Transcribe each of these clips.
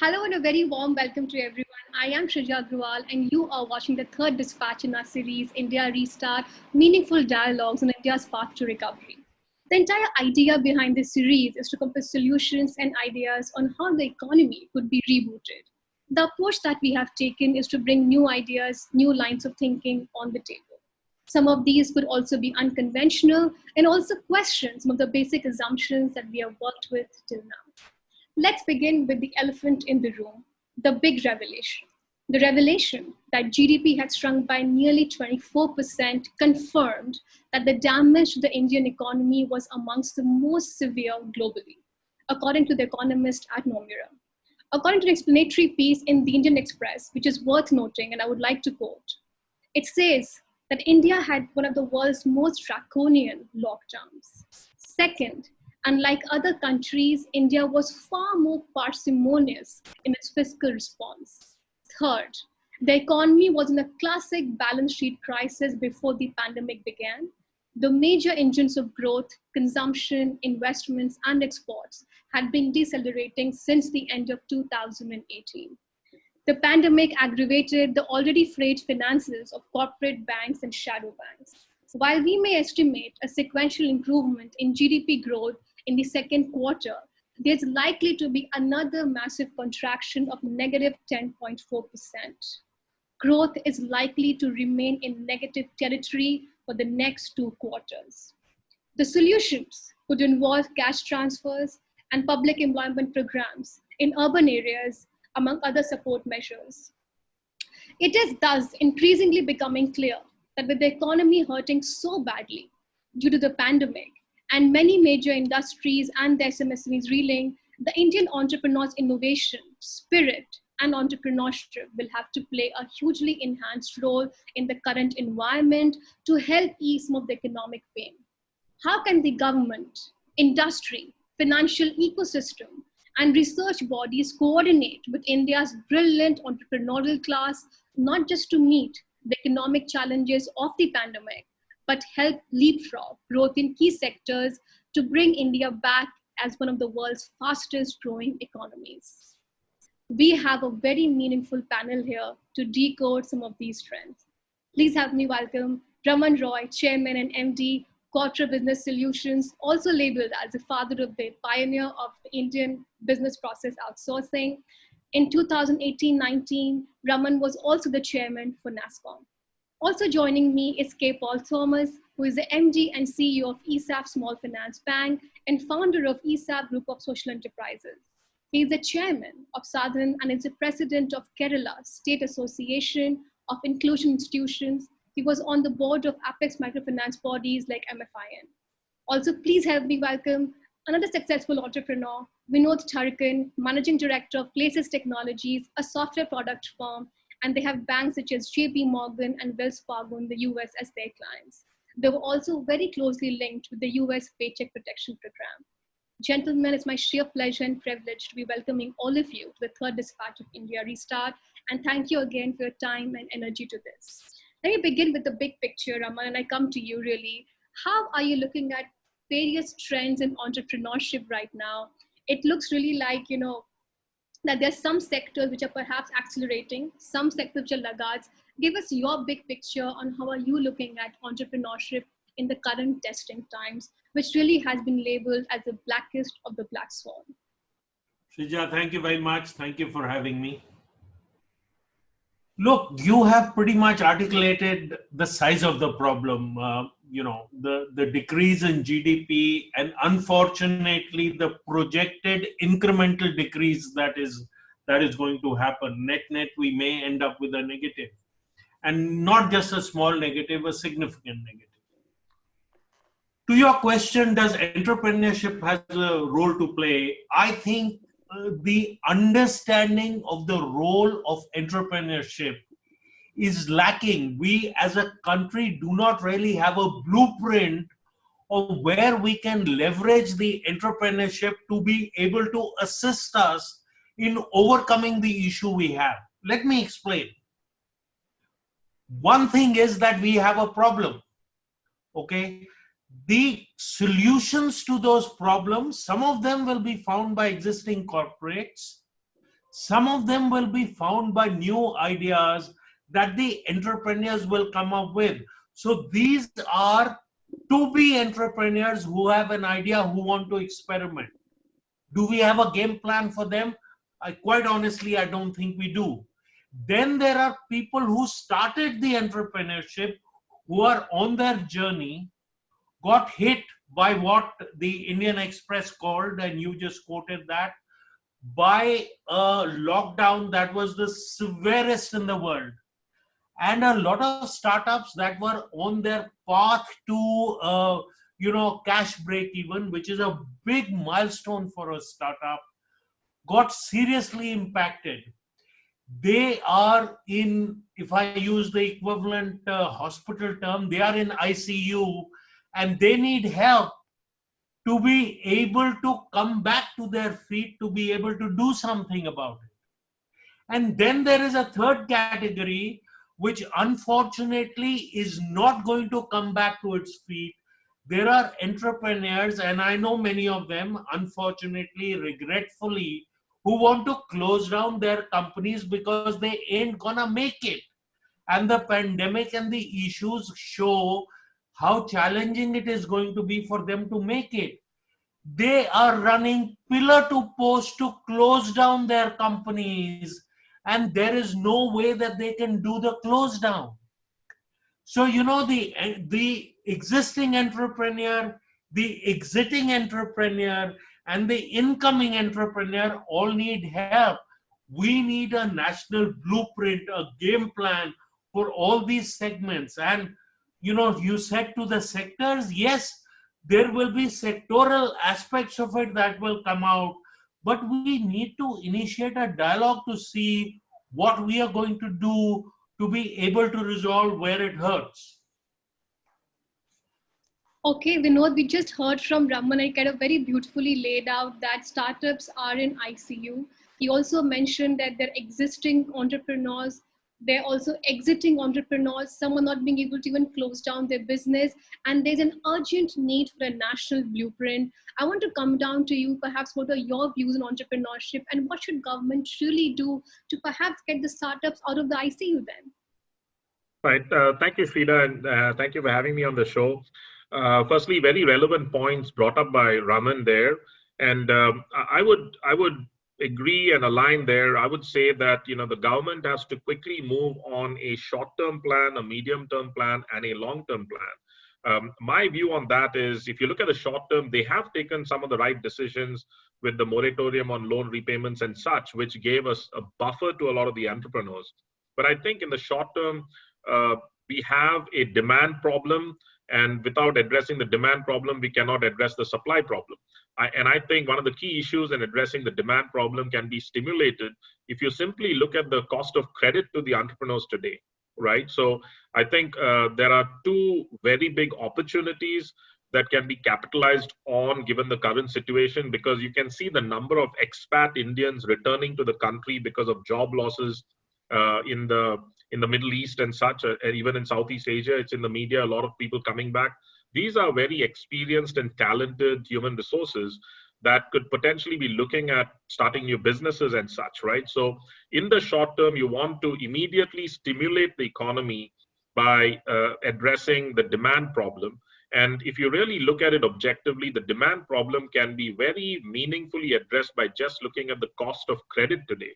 Hello and a very warm welcome to everyone. I am Shrija Agrawal and you are watching the third dispatch in our series, India Restart, Meaningful Dialogues on India's Path to Recovery. The entire idea behind this series is to compass solutions and ideas on how the economy could be rebooted. The approach that we have taken is to bring new ideas, new lines of thinking on the table. Some of these could also be unconventional and also question some of the basic assumptions that we have worked with till now. Let's begin with the elephant in the room, the big revelation. The revelation that GDP had shrunk by nearly 24% confirmed that the damage to the Indian economy was amongst the most severe globally, according to the economist at Nomura. According to an explanatory piece in the Indian Express, which is worth noting, and I would like to quote, it says that India had one of the world's most draconian lockdowns. Second, unlike other countries, India was far more parsimonious in its fiscal response. Third, the economy was in a classic balance sheet crisis before the pandemic began. The major engines of growth, consumption, investments, and exports had been decelerating since the end of 2018. The pandemic aggravated the already frayed finances of corporate banks and shadow banks. While we may estimate a sequential improvement in GDP growth in the second quarter, there's likely to be another massive contraction of negative 10.4%. Growth is likely to remain in negative territory for the next 2 quarters. The solutions could involve cash transfers and public employment programs in urban areas, among other support measures. It is thus increasingly becoming clear that with the economy hurting so badly due to the pandemic and many major industries and their SMSMEs reeling, the Indian entrepreneurs' innovation, spirit, and entrepreneurship will have to play a hugely enhanced role in the current environment to help ease some of the economic pain. How can the government, industry, financial ecosystem, and research bodies coordinate with India's brilliant entrepreneurial class, not just to meet the economic challenges of the pandemic, but help leapfrog growth in key sectors to bring India back as one of the world's fastest growing economies? We have a very meaningful panel here to decode some of these trends. Please help me welcome Raman Roy, Chairman and MD, Quattro Business Solutions, also labeled as the father of the pioneer of the Indian business process outsourcing. In 2018-19, Raman was also the chairman for NASCOM. Also joining me is K. Paul Thomas, who is the MD and CEO of ESAF Small Finance Bank and founder of ESAF Group of Social Enterprises. He is the chairman of Southern and is the president of Kerala State Association of Inclusion Institutions. He was on the board of Apex microfinance bodies like MFIN. Also, please help me welcome another successful entrepreneur, Vinod, Tharakan, managing director of ClaySys Technologies, a software product firm, and they have banks such as JP Morgan and Wells Fargo in the US as their clients. They were also very closely linked with the US Paycheck Protection Program. Gentlemen, it's my sheer pleasure and privilege to be welcoming all of you to the third dispatch of India Restart, and thank you again for your time and energy to this. Let me begin with the big picture, Raman, and I come to you really. How are you looking at various trends in entrepreneurship right now? It looks really like, that there's some sectors which are perhaps accelerating, some sectors which are laggards. Give us your big picture on how are you looking at entrepreneurship in the current testing times, which really has been labeled as the blackest of the black swan. Shrija, thank you very much. Thank you for having me. Look, you have pretty much articulated the size of the problem. The decrease in GDP and unfortunately the projected incremental decrease that is going to happen. Net, we may end up with a negative, and not just a small negative, a significant negative. To your question, does entrepreneurship has a role to play? I think the understanding of the role of entrepreneurship is lacking. We as a country do not really have a blueprint of where we can leverage the entrepreneurship to be able to assist us in overcoming the issue we have. Let me explain. One thing is that we have a problem. Okay. The solutions to those problems, some of them will be found by existing corporates. Some of them will be found by new ideas that the entrepreneurs will come up with. So these are to be entrepreneurs who have an idea, who want to experiment. Do we have a game plan for them? Quite honestly, I don't think we do. Then there are people who started the entrepreneurship, who are on their journey, got hit by what the Indian Express called, and you just quoted that, by a lockdown that was the severest in the world. And a lot of startups that were on their path to cash break even, which is a big milestone for a startup, got seriously impacted. They are in, if I use the equivalent hospital term, they are in ICU, and they need help to be able to come back to their feet, to be able to do something about it. And then there is a third category, which unfortunately is not going to come back to its feet. There are entrepreneurs, and I know many of them, unfortunately, regretfully, who want to close down their companies because they ain't gonna make it. And the pandemic and the issues show how challenging it is going to be for them to make it. They are running pillar to post to close down their companies, and there is no way that they can do the close down. So the existing entrepreneur, the exiting entrepreneur, and the incoming entrepreneur all need help. We need a national blueprint, a game plan for all these segments. And you said to the sectors, yes, there will be sectoral aspects of it that will come out, but we need to initiate a dialogue to see what we are going to do to be able to resolve where it hurts. Okay, Vinod, we just heard from Raman. I kind of very beautifully laid out that startups are in ICU. He also mentioned that they're existing entrepreneurs, they're also exiting entrepreneurs, some are not being able to even close down their business, and there's an urgent need for a national blueprint. I want to come down to you, perhaps what are your views on entrepreneurship and what should government really do to perhaps get the startups out of the ICU then? Right. Thank you, Frida, and thank you for having me on the show. Firstly, very relevant points brought up by Raman there, and I would agree and align there. I would say that the government has to quickly move on a short-term plan, a medium-term plan, and a long-term plan. My view on that is, if you look at the short term, they have taken some of the right decisions with the moratorium on loan repayments and such, which gave us a buffer to a lot of the entrepreneurs. But I think in the short term, we have a demand problem, and without addressing the demand problem, we cannot address the supply problem. And I think one of the key issues in addressing the demand problem can be stimulated if you simply look at the cost of credit to the entrepreneurs today, right? So I think there are two very big opportunities that can be capitalized on given the current situation, because you can see the number of expat Indians returning to the country because of job losses in the Middle East and such, and even in Southeast Asia. It's in the media, a lot of people coming back. These are very experienced and talented human resources that could potentially be looking at starting new businesses and such, right? So in the short term, you want to immediately stimulate the economy by addressing the demand problem. And if you really look at it objectively, the demand problem can be very meaningfully addressed by just looking at the cost of credit today.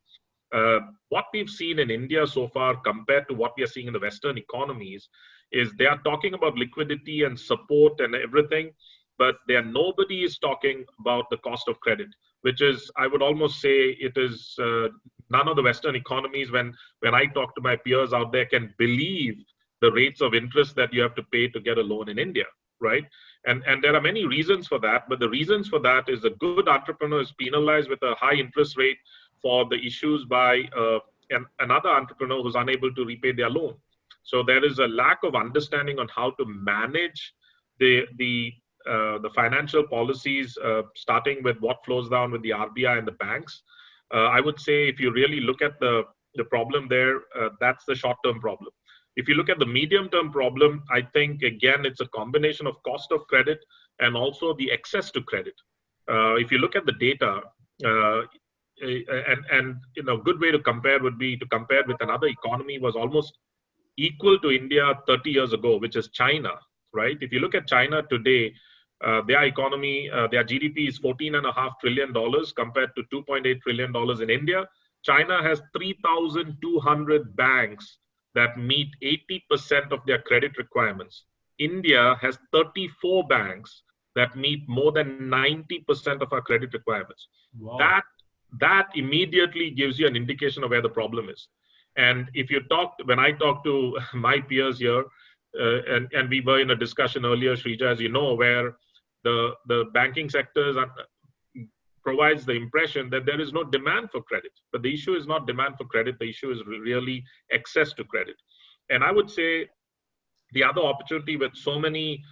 What we've seen in India so far compared to what we are seeing in the Western economies is they are talking about liquidity and support and everything, but nobody is talking about the cost of credit, which is, I would almost say, it is none of the Western economies, when I talk to my peers out there, can believe the rates of interest that you have to pay to get a loan in India, right? And there are many reasons for that, but the reasons for that is a good entrepreneur is penalized with a high interest rate for the issues by another entrepreneur who's unable to repay their loan. So there is a lack of understanding on how to manage the financial policies, starting with what flows down with the RBI and the banks. I would say if you really look at the problem there, that's the short-term problem. If you look at the medium-term problem, I think, again, it's a combination of cost of credit and also the access to credit. If you look at the data, and you know, good way to compare would be to compare with another economy was almost equal to India 30 years ago, which is China, right? If you look at China today, their economy, their GDP is $14.5 trillion compared to $2.8 trillion in India. China has 3,200 banks that meet 80% of their credit requirements. India has 34 banks that meet more than 90% of our credit requirements. Wow. That immediately gives you an indication of where the problem is. And if you when I talk to my peers here, and we were in a discussion earlier, Shrija, as you know, where the banking sector provides the impression that there is no demand for credit. But the issue is not demand for credit. The issue is really access to credit. And I would say the other opportunity with so many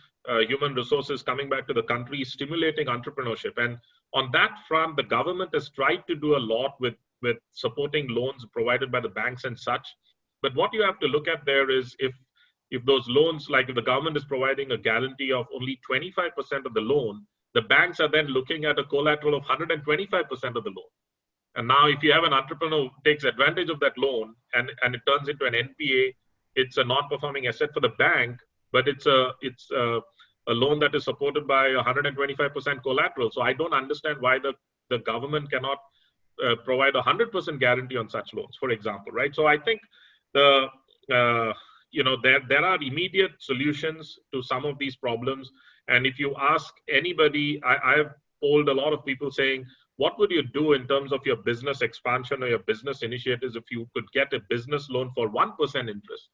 human resources coming back to the country is stimulating entrepreneurship. And on that front, the government has tried to do a lot with supporting loans provided by the banks and such. But what you have to look at there is if those loans, like if the government is providing a guarantee of only 25% of the loan, the banks are then looking at a collateral of 125% of the loan. And now if you have an entrepreneur who takes advantage of that loan and it turns into an NPA, it's a non-performing asset for the bank, but it's a loan that is supported by 125% collateral. So I don't understand why the government cannot provide 100% guarantee on such loans, for example, right? So I think there are immediate solutions to some of these problems. And if you ask anybody, I've polled a lot of people saying, what would you do in terms of your business expansion or your business initiatives if you could get a business loan for 1% interest?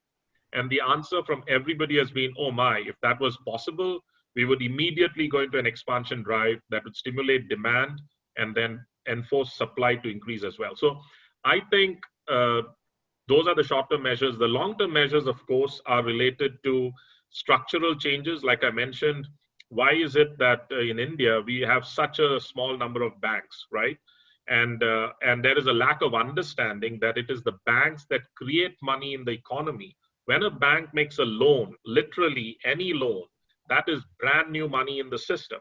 And the answer from everybody has been, oh my, if that was possible, we would immediately go into an expansion drive that would stimulate demand and then enforce supply to increase as well. So I think those are the short-term measures. The long-term measures, of course, are related to structural changes. Like I mentioned, why is it that in India, we have such a small number of banks, right? And there is a lack of understanding that it is the banks that create money in the economy. When a bank makes a loan, literally any loan, that is brand new money in the system.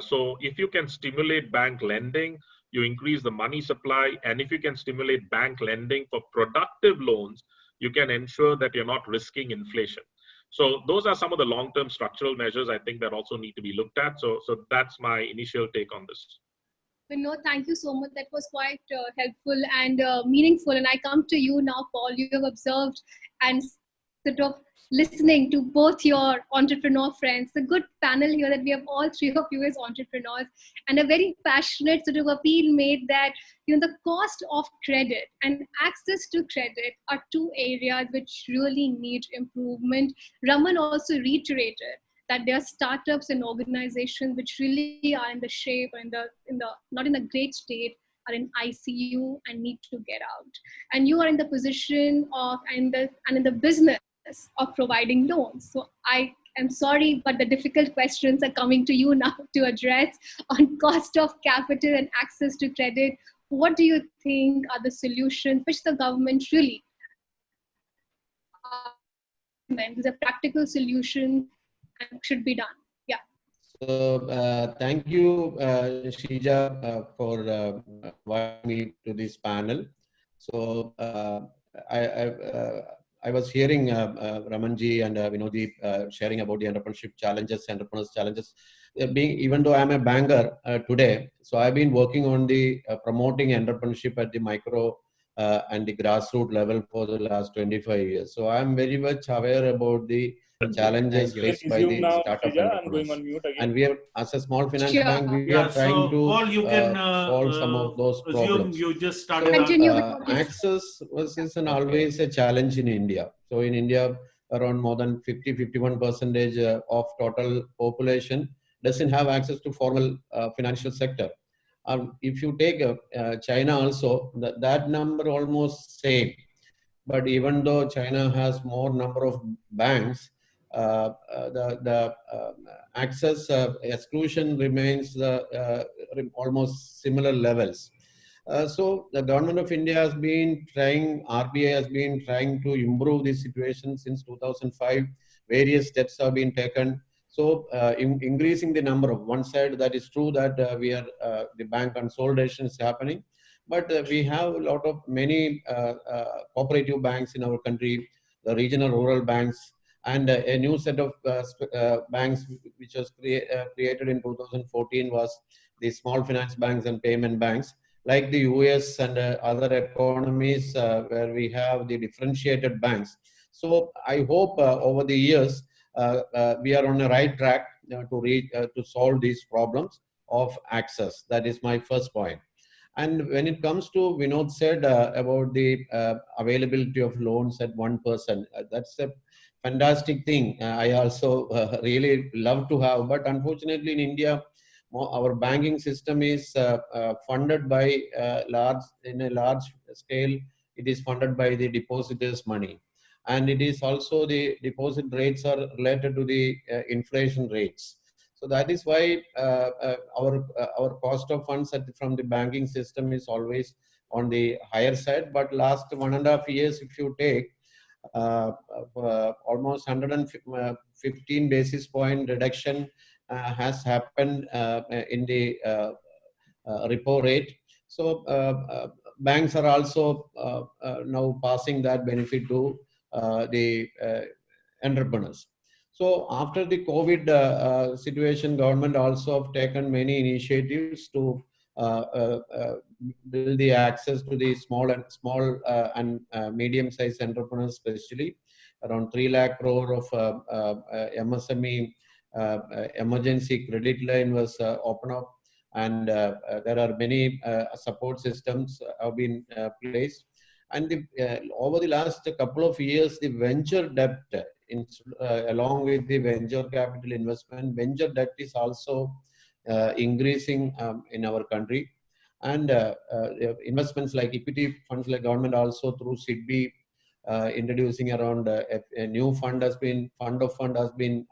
So if you can stimulate bank lending, you increase the money supply. And if you can stimulate bank lending for productive loans, you can ensure that you're not risking inflation. So those are some of the long-term structural measures I think that also need to be looked at. So that's my initial take on this. Vinod, thank you so much. That was quite helpful and meaningful. And I come to you now, Paul. You have observed and sort of listening to both your entrepreneur friends. A good panel here that we have all three of you as entrepreneurs, and a very passionate sort of appeal made that the cost of credit and access to credit are two areas which really need improvement. Raman also reiterated that there are startups and organizations which really are in the shape or in the not in a great state, are in ICU and need to get out. And you are in the position of and in the business of providing loans. So I am sorry, but the difficult questions are coming to you now to address on cost of capital and access to credit. What do you think are the solutions which the government really is a practical solution and should be done? Yeah. So thank you, Shija, for inviting me to this panel. So I was hearing Ramanji and Vinodji sharing about the entrepreneurship challenges, entrepreneurs challenges. Even though I'm a banker today, so I've been working on the promoting entrepreneurship at the micro and the grassroots level for the last 25 years. So I'm very much aware about the challenges faced by the startup entrepreneurs. And we have, as a small finance bank, we are trying to Paul, you can, solve some of those problems. You just started. So, access is always a challenge in India. So in India, around more than 51% of total population doesn't have access to formal financial sector. If you take China also, that number almost same. But even though China has more number of banks, the access exclusion remains almost similar levels. So the government of India has been trying, RBI has been trying to improve the situation since 2005. Various steps have been taken. So increasing the number of one side, that is true that the bank consolidation is happening. But we have a lot of many cooperative banks in our country, the regional rural banks, and a new set of banks which was created in 2014 was the small finance banks and payment banks, like the US and other economies where we have the differentiated banks. So I hope over the years we are on the right track to solve these problems of access. That is my first point. And when it comes to Vinod said about the availability of loans at 1%, that's a fantastic thing. I also really love to have, but unfortunately in India, our banking system is funded by in a large scale. It is funded by the depositors' money, and it is also the deposit rates are related to the inflation rates. So that is why our cost of funds from the banking system is always on the higher side. But last 1.5 years, if you take almost 115 basis point reduction has happened in the repo rate. So banks are also now passing that benefit to the entrepreneurs. So after the COVID situation, government also have taken many initiatives to build the access to the small and medium-sized entrepreneurs, especially around 3 lakh crore of MSME emergency credit line was opened up, and there are many support systems have been placed. And over the last couple of years, the venture debt, along with the venture capital investment, venture debt is also increasing in our country. And investments like equity funds, like government also through SIDBI introducing around a new fund has been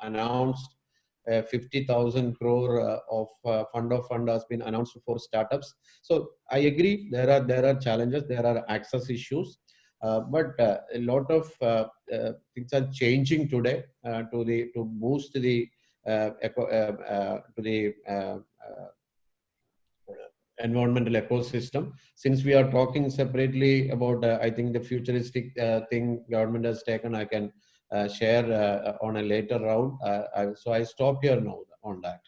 announced. 50,000 crore of fund has been announced for startups. So I agree, there are challenges, there are access issues, but a lot of things are changing today to boost the environmental ecosystem. Since we are talking separately about, I think the futuristic thing government has taken, I can share on a later round. So I stop here now on that.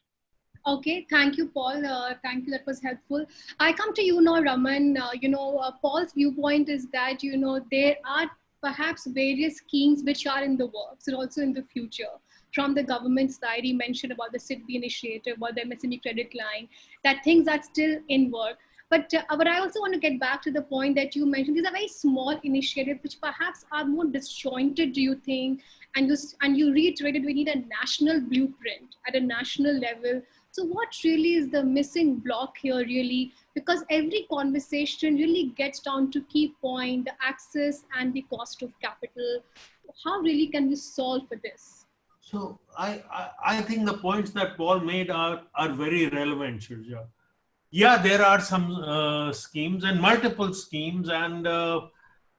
Okay, thank you, Paul. Thank you. That was helpful. I come to you now, Raman. Paul's viewpoint is that, there are perhaps various schemes which are in the works and also in the future. From the government side, he mentioned about the SIDBI initiative, about the MSME credit line, that things are still in work. But I also want to get back to the point that you mentioned. These are very small initiatives which perhaps are more disjointed, do you think? And you reiterated we need a national blueprint at a national level. So what really is the missing block here, really? Because every conversation really gets down to key point, the access and the cost of capital. How really can we solve for this? So I think the points that Paul made are very relevant, Shirja. Yeah, there are some schemes and multiple schemes, and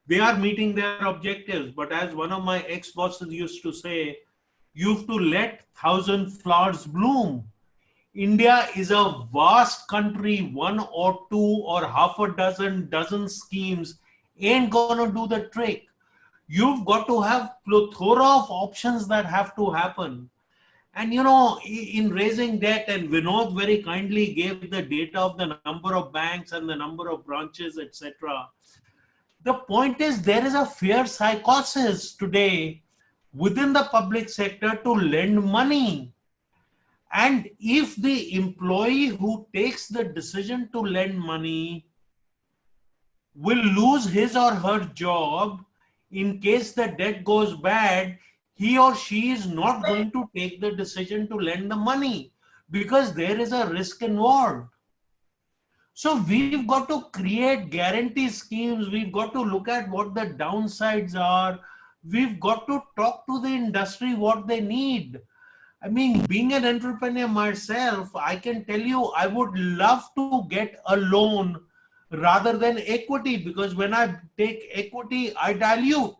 they are meeting their objectives. But as one of my ex-bosses used to say, you have to let 1,000 flowers bloom. India is a vast country. One or two or half a dozen schemes ain't gonna do the trick. You've got to have plethora of options that have to happen. And in raising debt, and Vinod very kindly gave the data of the number of banks and the number of branches, etc. The point is, there is a fear psychosis today within the public sector to lend money. And if the employee who takes the decision to lend money will lose his or her job in case the debt goes bad, he or she is not going to take the decision to lend the money because there is a risk involved. So we've got to create guarantee schemes. We've got to look at what the downsides are. We've got to talk to the industry what they need. I mean, being an entrepreneur myself, I can tell you I would love to get a loan rather than equity, because when I take equity, I dilute.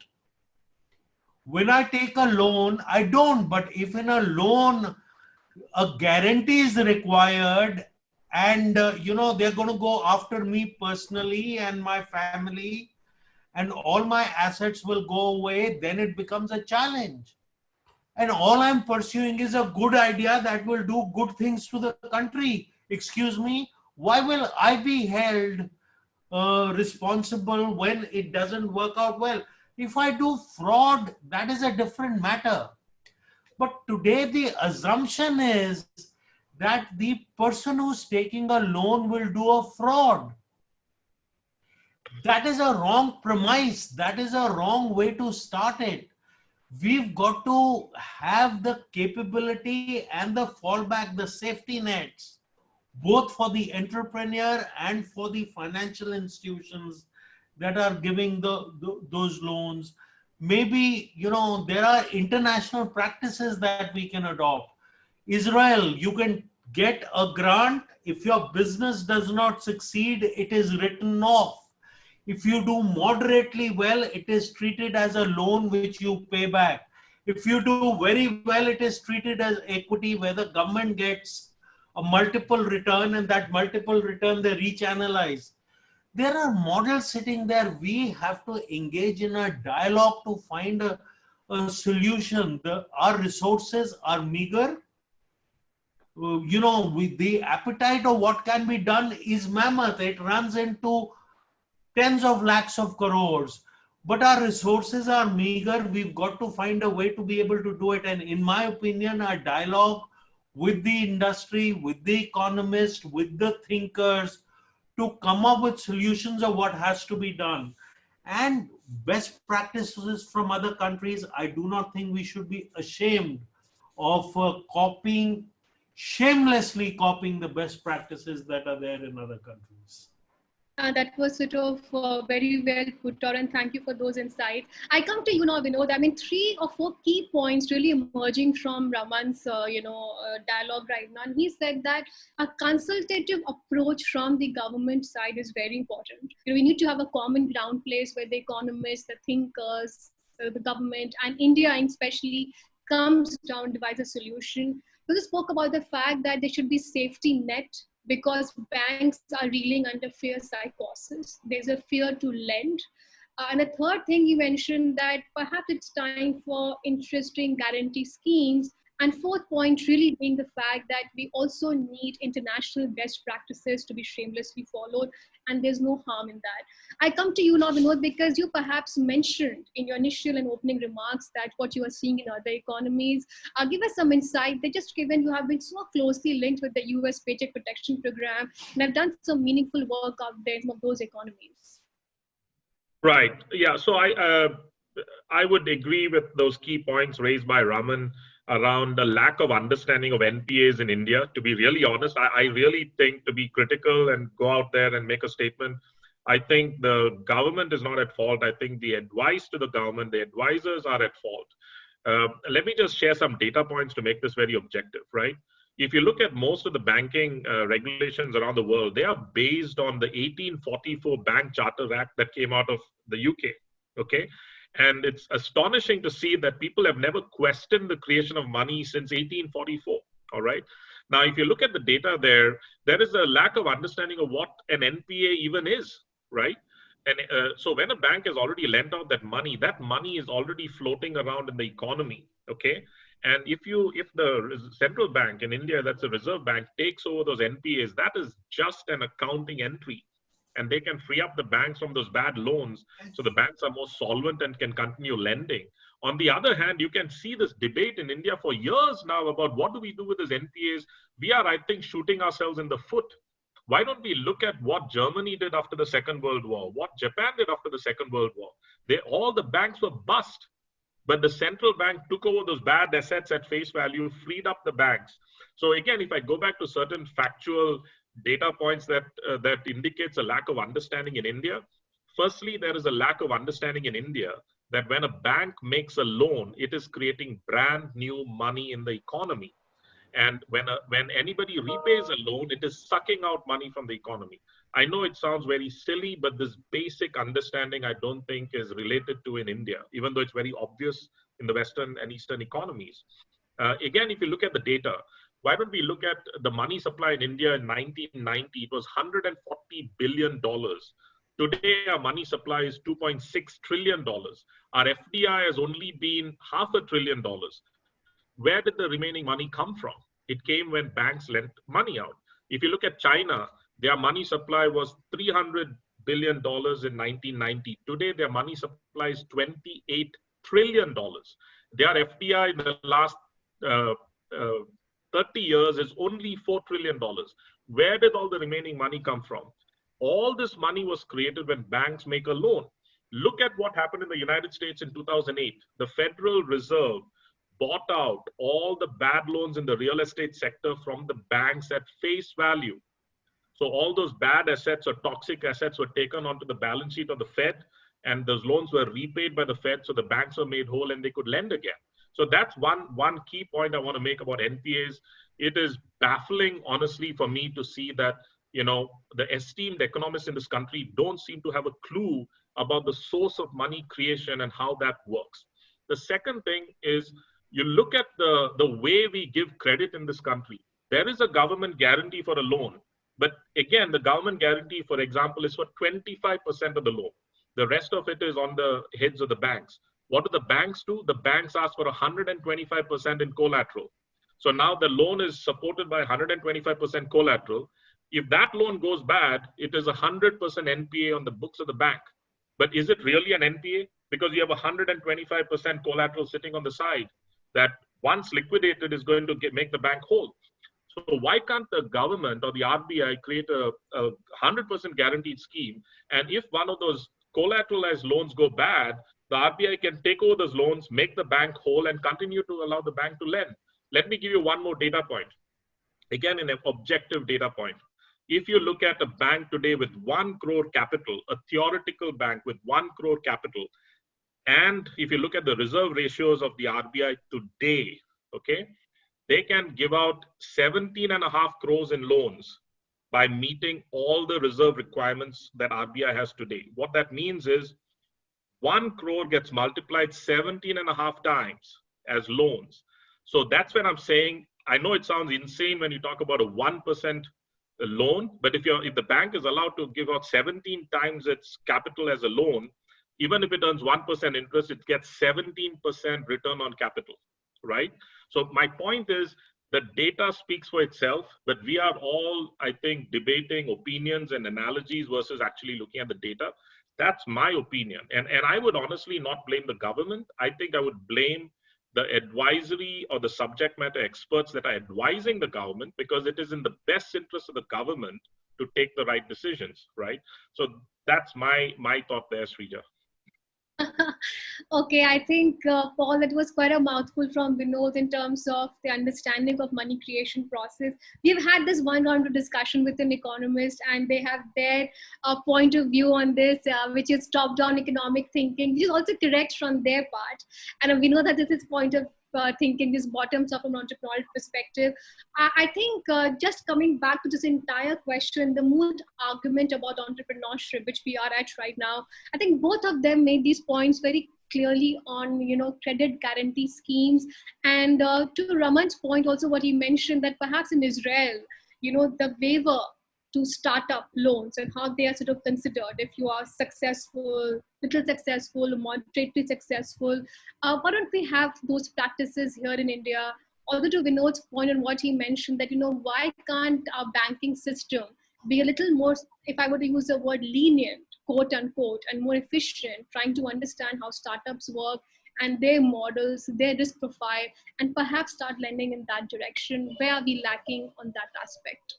When I take a loan, I don't. But if in a loan, a guarantee is required and they're going to go after me personally and my family, and all my assets will go away, then it becomes a challenge. And all I'm pursuing is a good idea that will do good things to the country. Excuse me, why will I be held responsible when it doesn't work out well? If I do fraud, that is a different matter. But today the assumption is that the person who's taking a loan will do a fraud. That is a wrong premise. That is a wrong way to start it. We've got to have the capability and the fallback, the safety nets, both for the entrepreneur and for the financial institutions that are giving those loans. Maybe, there are international practices that we can adopt. Israel, you can get a grant. If your business does not succeed, it is written off. If you do moderately well, it is treated as a loan which you pay back. If you do very well, it is treated as equity where the government gets a multiple return, and that multiple return they rechannelize. There are models sitting there. We have to engage in a dialogue to find a solution. Our resources are meager. With the appetite of what can be done is mammoth. It runs into tens of lakhs of crores, but our resources are meager. We've got to find a way to be able to do it. And in my opinion, our dialogue with the industry, with the economists, with the thinkers, to come up with solutions of what has to be done and best practices from other countries. I do not think we should be ashamed of shamelessly copying the best practices that are there in other countries. That was sort of very well put out, and thank you for those insights. I come to you now, Vinod. I mean, 3 or 4 key points really emerging from Raman's, dialogue right now. And he said that a consultative approach from the government side is very important. We need to have a common ground place where the economists, the thinkers, the government, and India especially comes down, devises a solution. We spoke about the fact that there should be safety net because banks are reeling under fear psychosis. There's a fear to lend. And the third thing you mentioned that perhaps it's time for interesting guarantee schemes. And fourth point really being the fact that we also need international best practices to be shamelessly followed, and there's no harm in that. I come to you now, Vinod, because you perhaps mentioned in your initial and opening remarks that what you are seeing in other economies. Give us some insight that just given you have been so closely linked with the US Paycheck Protection Program and have done some meaningful work out there in some of those economies. Right. Yeah. So I would agree with those key points raised by Raman around the lack of understanding of NPAs in India. To be really honest, I really think, to be critical and go out there and make a statement, I think the government is not at fault. I think the advice to the government, the advisors are at fault. Let me just share some data points to make this very objective, right? If you look at most of the banking regulations around the world, they are based on the 1844 Bank Charter Act that came out of the UK, okay? And it's astonishing to see that people have never questioned the creation of money since 1844, all right? Now, if you look at the data there is a lack of understanding of what an NPA even is, right? And so when a bank has already lent out that money is already floating around in the economy, okay? And if the central bank in India, that's the Reserve Bank, takes over those NPAs, that is just an accounting entry. And they can free up the banks from those bad loans. So the banks are more solvent and can continue lending. On the other hand, you can see this debate in India for years now about what do we do with these NPAs. We are, I think, shooting ourselves in the foot. Why don't we look at what Germany did after the Second World War, what Japan did after the Second World War? All the banks were bust, but the central bank took over those bad assets at face value, freed up the banks. So again, if I go back to certain factual data points that indicates a lack of understanding in India. Firstly, there is a lack of understanding in India that when a bank makes a loan, it is creating brand new money in the economy. And when anybody repays a loan, it is sucking out money from the economy. I know it sounds very silly, but this basic understanding I don't think is related to in India, even though it's very obvious in the Western and Eastern economies. Again, if you look at the data, Why don't we look at the money supply in India in 1990? It was $140 billion. Today, our money supply is $2.6 trillion. Our FDI has only been $500 billion. Where did the remaining money come from? It came when banks lent money out. If you look at China, their money supply was $300 billion in 1990. Today, their money supply is $28 trillion. Their FDI in the last uh, 30 years is only $4 trillion. Where did all the remaining money come from? All this money was created when banks make a loan. Look at what happened in the United States in 2008. The Federal Reserve bought out all the bad loans in the real estate sector from the banks at face value. So all those bad assets or toxic assets were taken onto the balance sheet of the Fed, and those loans were repaid by the Fed, so the banks were made whole and they could lend again. So that's one key point I want to make about NPAs. It is baffling, honestly, for me to see that, you know, the esteemed economists in this country don't seem to have a clue about the source of money creation and how that works. The second thing is, you look at the way we give credit in this country. There is a government guarantee for a loan. But again, the government guarantee, for example, is for 25% of the loan. The rest of it is on the heads of the banks. What do the banks do? The banks ask for 125% in collateral. So now the loan is supported by 125% collateral. If that loan goes bad, it is 100% NPA on the books of the bank. But is it really an NPA? Because you have 125% collateral sitting on the side that once liquidated is going to make the bank whole. So why can't the government or the RBI create a 100% guaranteed scheme? And if one of those collateralized loans go bad, the RBI can take over those loans, make the bank whole, and continue to allow the bank to lend. Let me give you one more data point. Again, an objective data point. If you look at a bank today with 1 crore capital, a theoretical bank with 1 crore capital, and if you look at the reserve ratios of the RBI today, okay, they can give out 17.5 crores in loans by meeting all the reserve requirements that RBI has today. What that means is 1 crore gets multiplied 17.5 times as loans. So that's when I'm saying, I know it sounds insane when you talk about a 1% loan, but if the bank is allowed to give out 17 times its capital as a loan, even if it earns 1% interest, it gets 17% return on capital, right? So my point is, the data speaks for itself, but we are all, I think, debating opinions and analogies versus actually looking at the data. That's my opinion. And I would honestly not blame the government. I think I would blame the advisory or the subject matter experts that are advising the government, because it is in the best interest of the government to take the right decisions, right? So that's my thought there, Srija. Okay, I think, Paul, that was quite a mouthful from Vinod in terms of the understanding of money creation process. We've had this one round of discussion with an economist, and they have their point of view on this, which is top-down economic thinking, which is also correct from their part. And we know that this is point of thinking, this bottoms up from an entrepreneurial perspective. I think just coming back to this entire question, the mood argument about entrepreneurship, which we are at right now, I think both of them made these points very clearly on, credit guarantee schemes. And to Raman's point, also what he mentioned, that perhaps in Israel, the waiver to startup loans and how they are sort of considered, if you are successful, little successful, moderately successful, why don't we have those practices here in India? Also to Vinod's point on what he mentioned, that, why can't our banking system be a little more, if I were to use the word lenient, quote unquote, and more efficient, trying to understand how startups work and their models, their risk profile, and perhaps start lending in that direction? Where are we lacking on that aspect?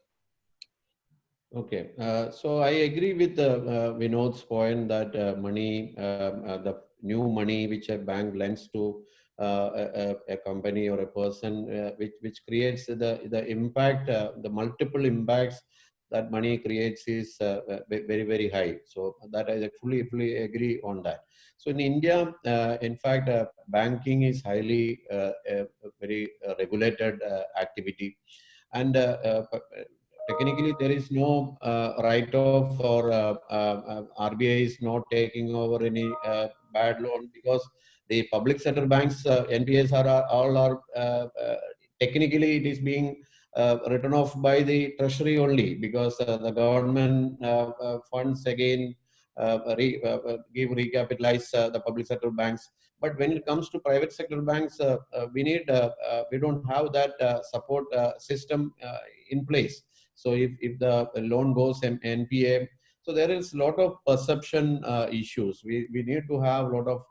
Okay, so I agree with Vinod's point that the new money which a bank lends to a company or a person, which creates the impact, the multiple impacts that money creates is very, very high. So that I fully agree on that. So in India, in fact, banking is highly a very regulated activity, and technically there is no write-off, or RBI is not taking over any bad loan, because the public sector banks NPAs are technically it is being written off by the treasury only, because the government funds again recapitalize the public sector banks. But when it comes to private sector banks, we don't have that support system in place. So if the loan goes NPA, so there is a lot of perception issues. We need to have a lot of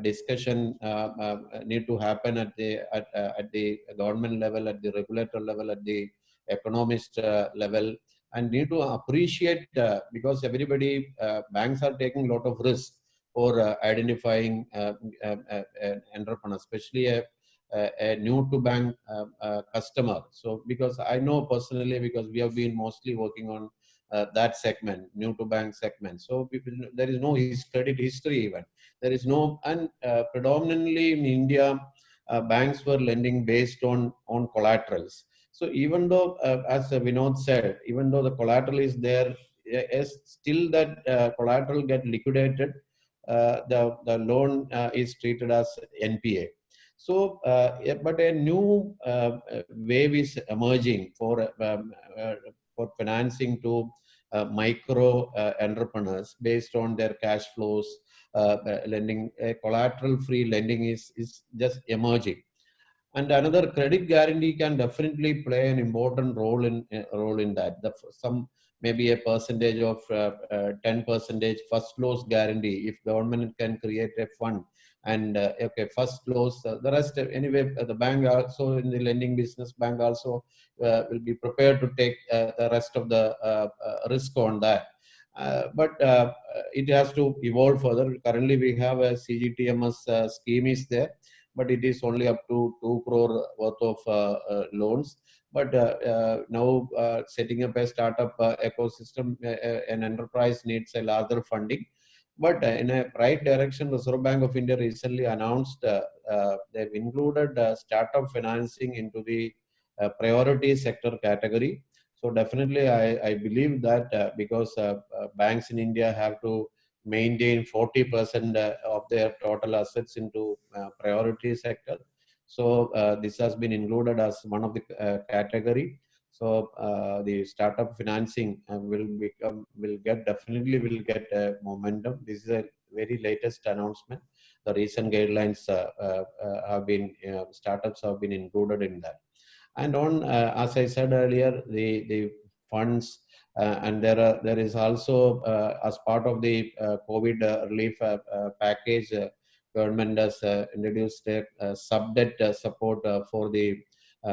discussion need to happen at the government level, at the regulator level, at the economist level, and need to appreciate because everybody banks are taking a lot of risk for identifying entrepreneurs, especially a new to bank customer. So because I know personally, because we have been mostly working on that segment, new to bank segment. So there is no credit history even. There is no, and predominantly in India, banks were lending based on collaterals. So even though, as Vinod said, even though the collateral is there, still that collateral get liquidated, the loan is treated as NPA. So, but a new wave is emerging for financing to micro entrepreneurs based on their cash flows. Lending, collateral-free lending is just emerging. And another, credit guarantee can definitely play an important role in that. Some maybe a percentage of 10% first close guarantee. If government can create a fund and okay, first close, the rest anyway. The bank also in the lending business, bank also will be prepared to take the rest of the risk on that. But it has to evolve further. Currently, we have a CGTMS scheme is there, but it is only up to 2 crore worth of loans. But now setting up a startup ecosystem, an enterprise needs a larger funding. But in a right direction, Reserve Bank of India recently announced they've included startup financing into the priority sector category. So definitely, I believe that because banks in India have to maintain 40% of their total assets into priority sector. So this has been included as one of the category. So the startup financing will definitely get momentum. This is a very latest announcement. The recent guidelines have been startups have been included in that. And on as I said earlier, the funds. And there is also, as part of the COVID relief package, government has introduced a sub-debt support for the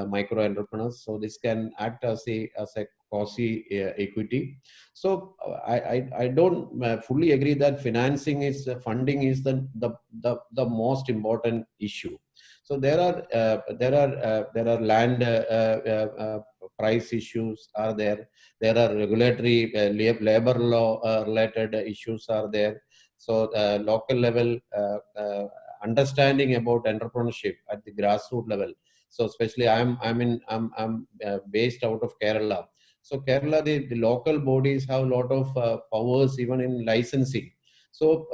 micro entrepreneurs. So this can act as a quasi equity. So I don't fully agree that funding is the most important issue. So there are land price issues are there. There are regulatory labor law related issues are there. So local level understanding about entrepreneurship at the grassroots level. So especially I'm based out of Kerala. So Kerala, the local bodies have a lot of powers even in licensing. So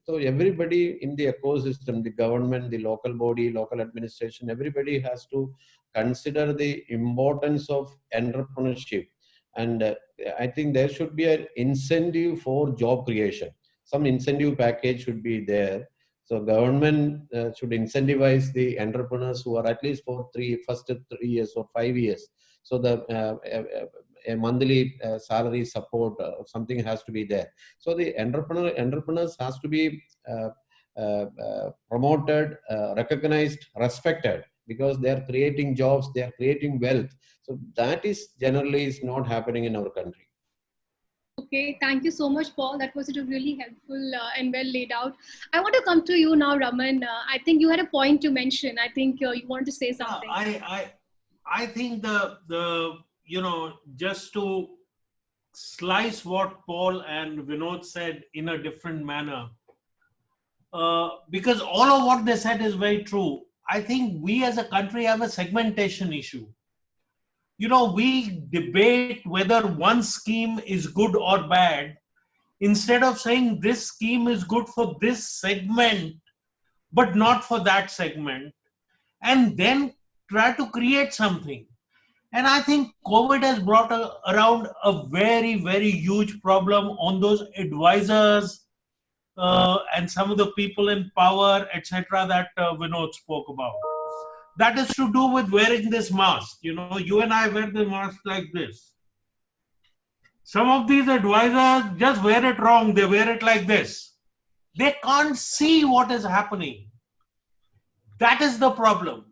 so everybody in the ecosystem, the government, the local body, local administration, everybody has to consider the importance of entrepreneurship. And I think there should be an incentive for job creation. Some incentive package should be there. So government should incentivize the entrepreneurs who are at least for first 3 years or 5 years. So a monthly salary support something has to be there. So the entrepreneurs has to be promoted, recognized, respected, because they are creating jobs, they are creating wealth. So that is generally is not happening in our country. Okay, thank you so much, Paul. That was really helpful and well laid out. I want to come to you now, Raman. I think you had a point to mention. I think you wanted to say something. I think just to slice what Paul and Vinod said in a different manner, because all of what they said is very true. I think we as a country have a segmentation issue. We debate whether one scheme is good or bad, instead of saying this scheme is good for this segment, but not for that segment. And then try to create something. And I think COVID has brought around a very, very huge problem on those advisors and some of the people in power, etc., that Vinod spoke about. That is to do with wearing this mask. You know, you and I wear the mask like this. Some of these advisors just wear it wrong. They wear it like this. They can't see what is happening. That is the problem.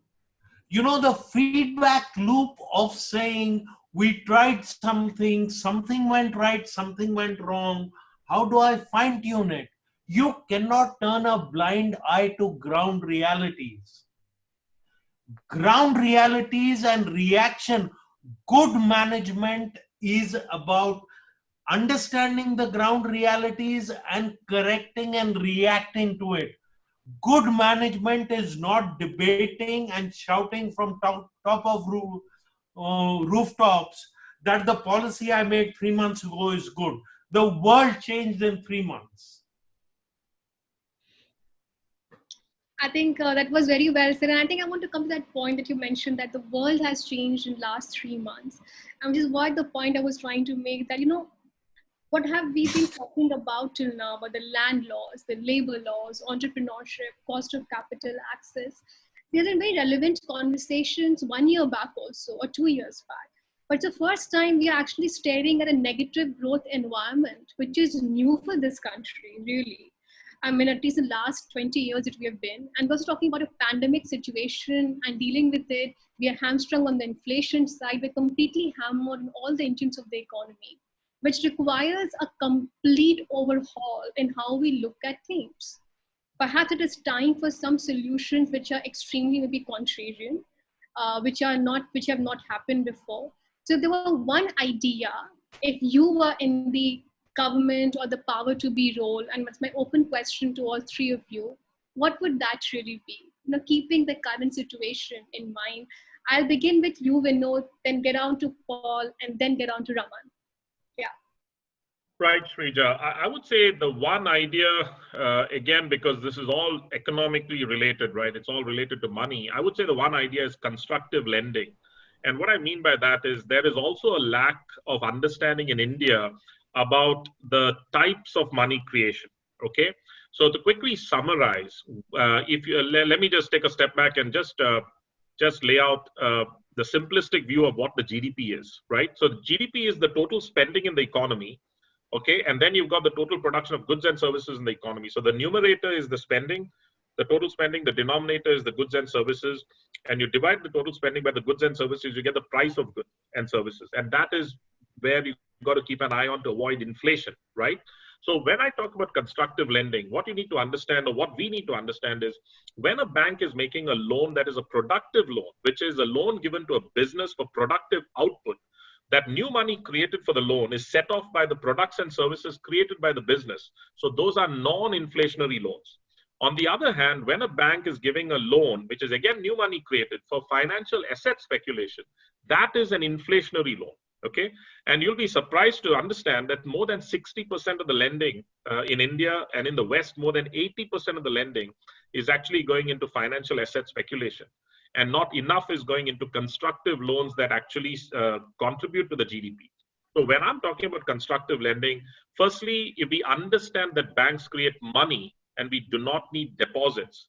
You know, the feedback loop of saying, we tried something, something went right, something went wrong. How do I fine tune it? You cannot turn a blind eye to ground realities. Ground realities and reaction. Good management is about understanding the ground realities and correcting and reacting to it. Good management is not debating and shouting from top of rooftops that the policy I made 3 months ago is good. The world changed in 3 months. I think that was very well said. And I think I want to come to that point that you mentioned that the world has changed in the last 3 months. And which is what the point I was trying to make, that, you know, what have we been talking about till now about the land laws, the labor laws, entrepreneurship, cost of capital, access? These are very relevant conversations 1 year back also, or 2 years back. But it's the first time we are actually staring at a negative growth environment, which is new for this country, really. I mean, at least the last 20 years that we have been. And we're also talking about a pandemic situation and dealing with it. We are hamstrung on the inflation side. We're completely hammered on all the engines of the economy, which requires a complete overhaul in how we look at things. Perhaps it is time for some solutions which are extremely maybe contrarian, which have not happened before. So there were one idea, if you were in the government or the power to be role, and that's my open question to all three of you, what would that really be? You know, keeping the current situation in mind. I'll begin with you, Vinod, then get on to Paul, and then get on to Raman. Yeah. Right, Srija. I would say the one idea, again, because this is all economically related, right? It's all related to money. I would say the one idea is constructive lending. And what I mean by that is there is also a lack of understanding in India about the types of money creation, okay? So to quickly summarize, if you let me just take a step back and just lay out the simplistic view of what the GDP is, right? So the GDP is the total spending in the economy. Okay, and then you've got the total production of goods and services in the economy. So the numerator is the spending, the total spending, the denominator is the goods and services, and you divide the total spending by the goods and services, you get the price of goods and services. And that is where you've got to keep an eye on to avoid inflation, right? So when I talk about constructive lending, what you need to understand, or what we need to understand, is when a bank is making a loan that is a productive loan, which is a loan given to a business for productive output, that new money created for the loan is set off by the products and services created by the business. So those are non-inflationary loans. On the other hand, when a bank is giving a loan, which is again new money created for financial asset speculation, that is an inflationary loan. Okay, and you'll be surprised to understand that more than 60% of the lending in India and in the West, more than 80% of the lending is actually going into financial asset speculation. And not enough is going into constructive loans that actually contribute to the GDP. So when I'm talking about constructive lending, firstly, if we understand that banks create money and we do not need deposits,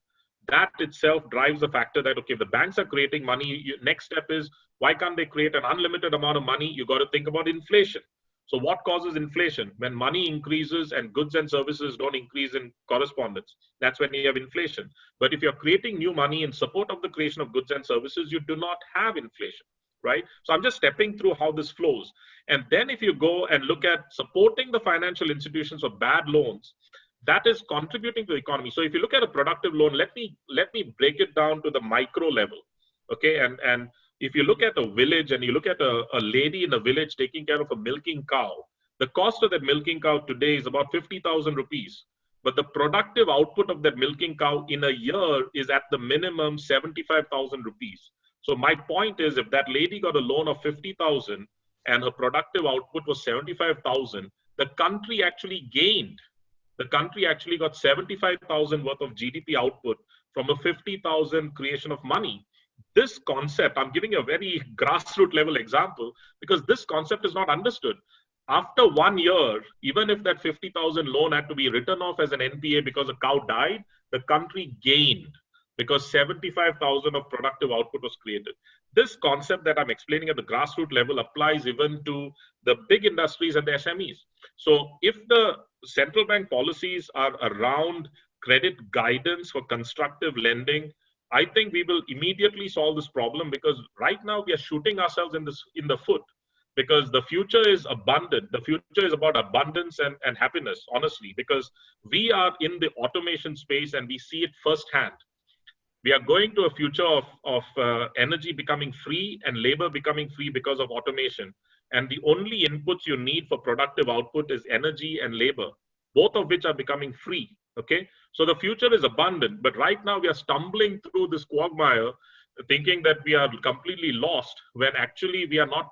that itself drives the factor that, okay, the banks are creating money. Next step is, why can't they create an unlimited amount of money? You got to think about inflation. So what causes inflation? When money increases and goods and services don't increase in correspondence, that's when you have inflation. But if you're creating new money in support of the creation of goods and services, you do not have inflation, right? So I'm just stepping through how this flows. And then if you go and look at supporting the financial institutions of bad loans, that is contributing to the economy. So if you look at a productive loan, let me break it down to the micro level, okay? And if you look at a village and you look at a lady in a village taking care of a milking cow, the cost of that milking cow today is about 50,000 rupees. But the productive output of that milking cow in a year is at the minimum 75,000 rupees. So my point is, if that lady got a loan of 50,000 and her productive output was 75,000, the country actually gained. The country actually got 75,000 worth of GDP output from a 50,000 creation of money. this concept, I'm giving a very grassroots level example because this concept is not understood. After 1 year, even if that 50,000 loan had to be written off as an NPA because a cow died, the country gained because 75,000 of productive output was created. This concept that I'm explaining at the grassroots level applies even to the big industries and the SMEs. So if the central bank policies are around credit guidance for constructive lending, I think we will immediately solve this problem, because right now we are shooting ourselves in the foot, because the future is abundant. The future is about abundance and happiness, honestly, because we are in the automation space and we see it firsthand. We are going to a future of energy becoming free and labor becoming free because of automation. And the only inputs you need for productive output is energy and labor, both of which are becoming free. Okay, so the future is abundant, but right now we are stumbling through this quagmire, thinking that we are completely lost when actually we are not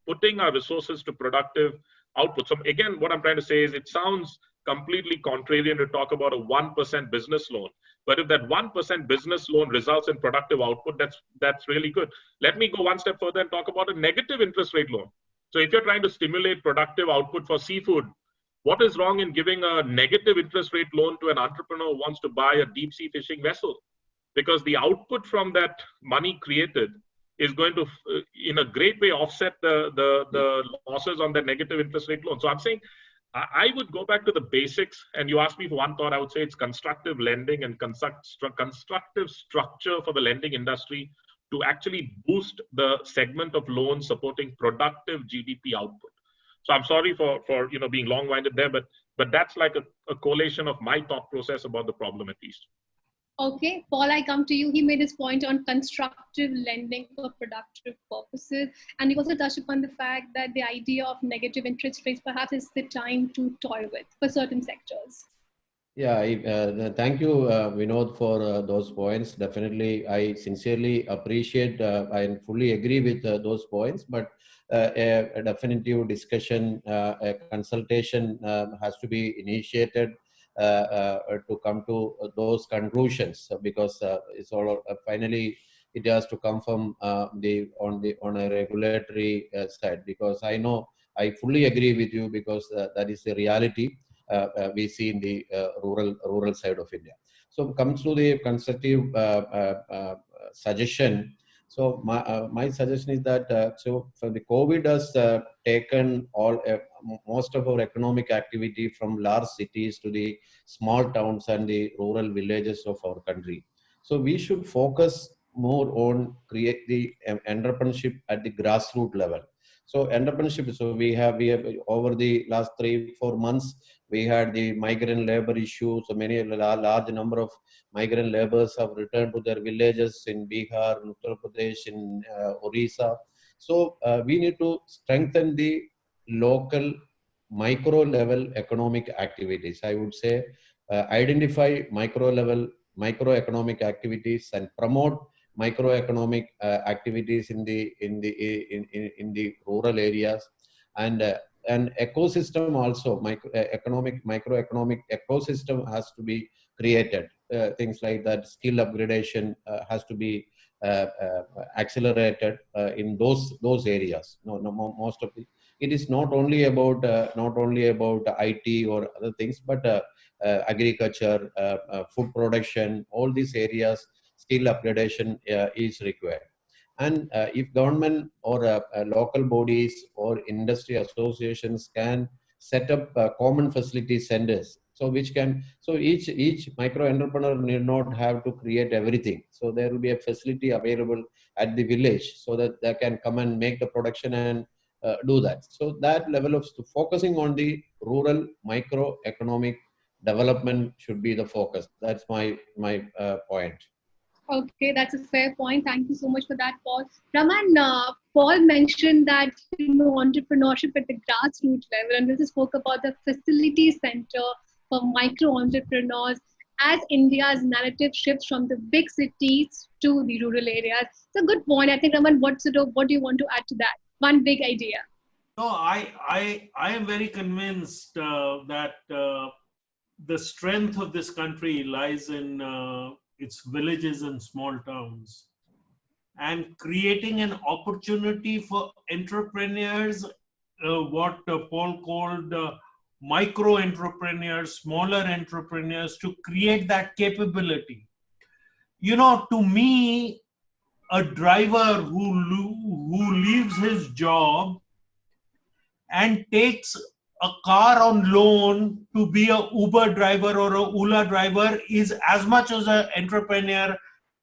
putting our resources to productive output. So again, what I'm trying to say is it sounds completely contrarian to talk about a 1% business loan. But if that 1% business loan results in productive output, that's really good. Let me go one step further and talk about a negative interest rate loan. So if you're trying to stimulate productive output for seafood, what is wrong in giving a negative interest rate loan to an entrepreneur who wants to buy a deep sea fishing vessel? Because the output from that money created is going to, in a great way, offset the losses on the negative interest rate loan. So I'm saying, I would go back to the basics, and you asked me for one thought, I would say it's constructive lending and constructive structure for the lending industry to actually boost the segment of loans supporting productive GDP output. So I'm sorry for being long-winded there, but that's like a collation of my thought process about the problem, at least. Okay, Paul, I come to you. He made his point on constructive lending for productive purposes. And he also touched upon the fact that the idea of negative interest rates perhaps is the time to toy with for certain sectors. Yeah, thank you, Vinod, for those points. Definitely, I sincerely appreciate and fully agree with those points. But a definitive discussion, a consultation has to be initiated to come to those conclusions, because it's all finally it has to come from on a regulatory side. Because I fully agree with you, because that is the reality. We see in the rural side of India. So comes to the constructive suggestion. So my suggestion is that so for the COVID has taken most of our economic activity from large cities to the small towns and the rural villages of our country. So we should focus more on create the entrepreneurship at the grassroots level. So entrepreneurship. So we have over the last 3-4 months, we had the migrant labor issue. So many large number of migrant laborers have returned to their villages in Bihar, in Uttar Pradesh, in Orissa. So we need to strengthen the local micro level economic activities. I would say identify microeconomic activities and promote microeconomic activities in the rural areas, and an ecosystem also, microeconomic ecosystem has to be created. Things like that, skill upgradation has to be accelerated in those areas. Most of it is not only about IT or other things, but agriculture, food production, all these areas, skill upgradation is required. And if government or local bodies or industry associations can set up common facility centers, so each micro entrepreneur need not have to create everything. So there will be a facility available at the village, so that they can come and make the production and do that. So that level of focusing on the rural microeconomic development should be the focus. That's my point. Okay, that's a fair point. Thank you so much for that, Paul. Raman, Paul mentioned that entrepreneurship at the grassroots level, and we spoke about the facility center for micro entrepreneurs as India's narrative shifts from the big cities to the rural areas. It's a good point. I think, Raman, what do you want to add to that? One big idea. No, I am very convinced that the strength of this country lies in its villages and small towns. and creating an opportunity for entrepreneurs, what Paul called micro entrepreneurs, smaller entrepreneurs, to create that capability. You know, to me, a driver who leaves his job and takes a car on loan to be a Uber driver or a Ola driver is as much as an entrepreneur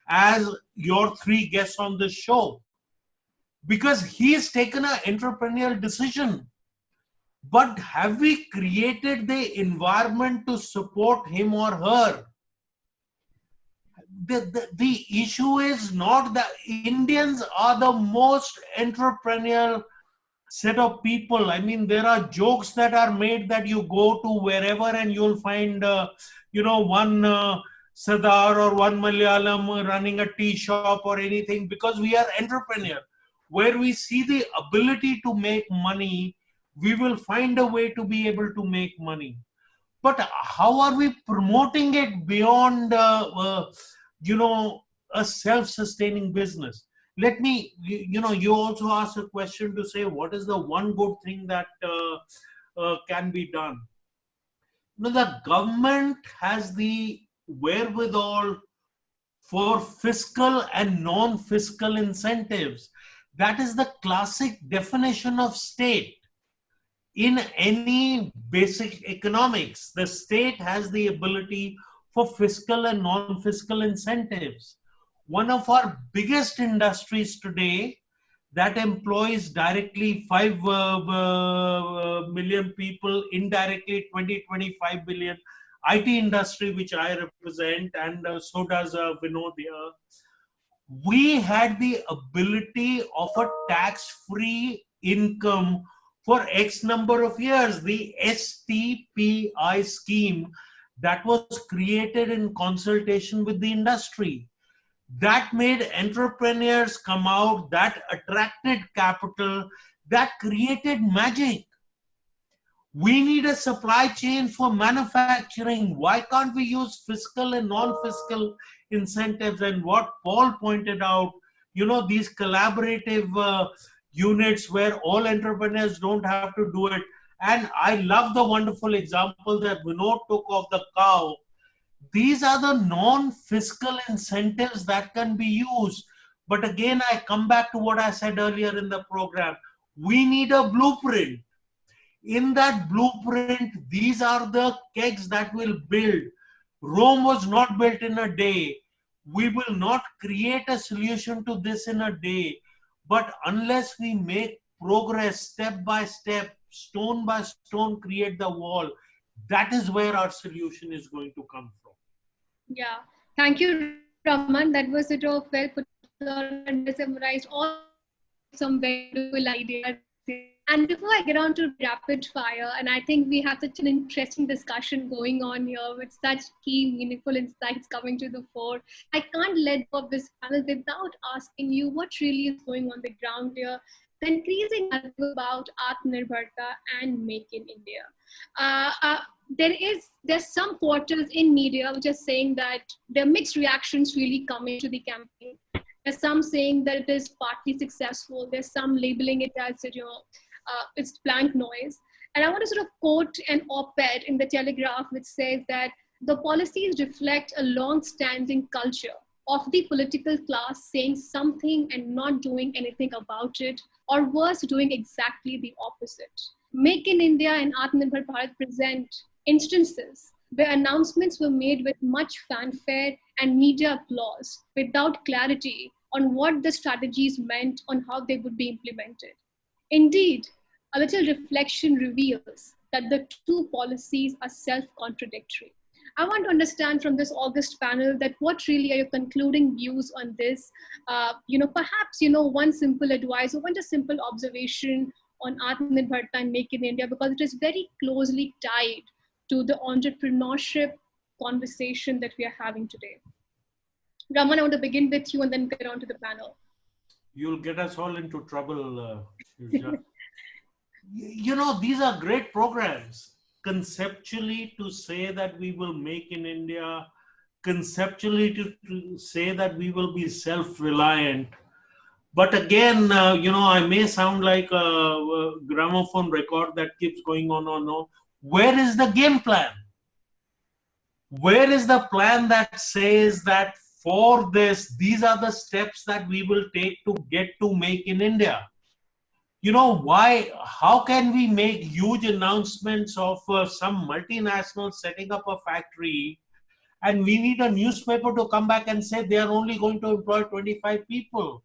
as your three guests on this show, because he's taken an entrepreneurial decision. But have we created the environment to support him or her? The issue is not that Indians are the most entrepreneurial set of people. I mean, there are jokes that are made that you go to wherever and you'll find, one Sadar or one Malayalam running a tea shop or anything, because we are entrepreneur. Where we see the ability to make money, we will find a way to be able to make money. But how are we promoting it beyond, a self-sustaining business? Let me, you also asked a question to say, what is the one good thing that can be done? The government has the wherewithal for fiscal and non-fiscal incentives. That is the classic definition of state. In any basic economics, the state has the ability for fiscal and non-fiscal incentives. One of our biggest industries today that employs directly 5 million people, indirectly 20-25 billion, IT industry, which I represent, and so does Vinod here. We had the ability of a tax-free income for X number of years, the STPI scheme that was created in consultation with the industry. That made entrepreneurs come out, that attracted capital, that created magic. We need a supply chain for manufacturing. Why can't we use fiscal and non-fiscal incentives? And what Paul pointed out, these collaborative units where all entrepreneurs don't have to do it. And I love the wonderful example that Vinod took of the cow. These are the non-fiscal incentives that can be used. But again, I come back to what I said earlier in the program. We need a blueprint. In that blueprint, these are the kegs that will build. Rome was not built in a day. We will not create a solution to this in a day. But unless we make progress step by step, stone by stone, create the wall, that is where our solution is going to come from. Yeah, thank you, Raman. That was sort of well put together and summarized all some very beautiful ideas. And before I get on to rapid fire, and I think we have such an interesting discussion going on here with such key, meaningful insights coming to the fore, I can't let go of this panel without asking you what really is going on the ground here. The increasing narrative about Atmanirbharta and Make in India. There's some quarters in media which are saying that there are mixed reactions really coming to the campaign. There's some saying that it is partly successful. There's some labeling it as, it's blank noise. And I want to sort of quote an op-ed in the Telegraph which says that the policies reflect a long-standing culture of the political class saying something and not doing anything about it, or worse, doing exactly the opposite. Make in India and Atmanirbhar Bharat present instances where announcements were made with much fanfare and media applause without clarity on what the strategies meant on how they would be implemented. Indeed, a little reflection reveals that the two policies are self-contradictory. I want to understand from this August panel that what really are your concluding views on this? Perhaps, one simple advice or one just simple observation on Atmanirbharta and Make in India, because it is very closely tied to the entrepreneurship conversation that we are having today. Raman, I want to begin with you and then get on to the panel. You'll get us all into trouble, Shirja. These are great programs. Conceptually, to say that we will make in India, conceptually to say that we will be self-reliant, But again, I may sound like a gramophone record that keeps going on. Where is the game plan? Where is the plan that says that for this, these are the steps that we will take to get to Make in India? Why? How can we make huge announcements of some multinational setting up a factory, and we need a newspaper to come back and say they are only going to employ 25 people?